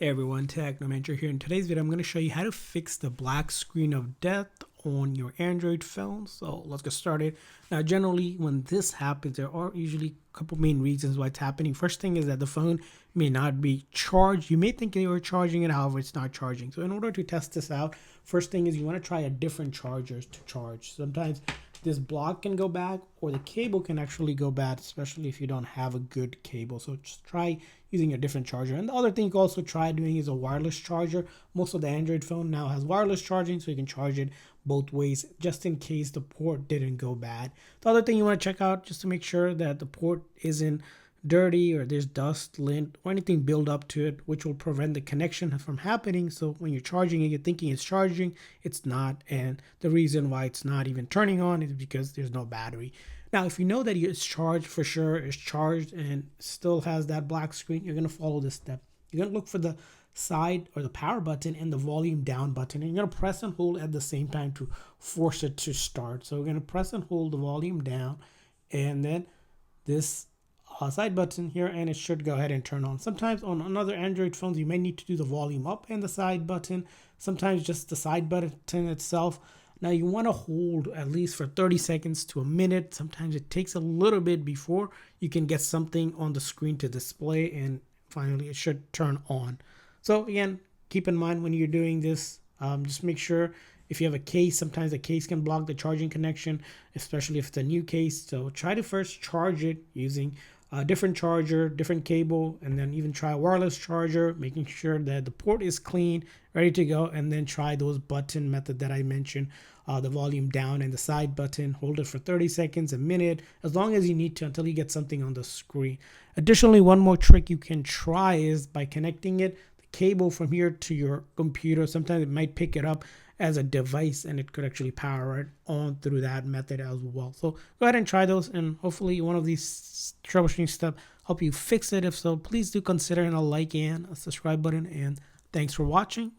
Hey everyone, Technomentary here. In today's video, I'm going to show you how to fix the black screen of death on your Android phone. So let's get started. Now, generally, when this happens, there are usually a couple main reasons why it's happening. First thing is that the phone may not be charged. You may think you are charging it, however, it's not charging. So in order to test this out, first thing is you want to try a different charger to charge. Sometimes this block can go bad or the cable can actually go bad, especially if you don't have a good cable. So just try using a different charger. And the other thing you can also try doing is a wireless charger. Most of the Android phone now has wireless charging, so you can charge it both ways just in case the port didn't go bad. The other thing you want to check out just to make sure that the port isn't dirty or there's dust, lint, or anything build up to it, which will prevent the connection from happening. So when you're charging it, you're thinking it's charging, it's not. And the reason why it's not even turning on is because there's no battery. Now, if you know that it's charged for sure, it's charged and still has that black screen, you're going to follow this step. You're going to look for the side or the power button and the volume down button, and you're going to press and hold at the same time to force it to start. So we're going to press and hold the volume down and then this side button here, and it should go ahead and turn on. Sometimes on other Android phones you may need to do the volume up and the side button, sometimes just the side button itself. Now you want to hold at least for 30 seconds to a minute. Sometimes it takes a little bit before you can get something on the screen to display, and finally it should turn on. So again, keep in mind when you're doing this, just make sure if you have a case, sometimes the case can block the charging connection, especially if it's a new case. So try to first charge it using a different charger, different cable, and then even try a wireless charger, making sure that the port is clean, ready to go, and then try those button method that I mentioned, the volume down and the side button. Hold it for 30 seconds, a minute, as long as you need to until you get something on the screen. Additionally, one more trick you can try is by connecting the cable from here to your computer. Sometimes it might pick it up as a device and it could actually power it on through that method as well. So go ahead and try those, and hopefully one of these troubleshooting steps help you fix it. If so, please do consider a like and a subscribe button, and thanks for watching.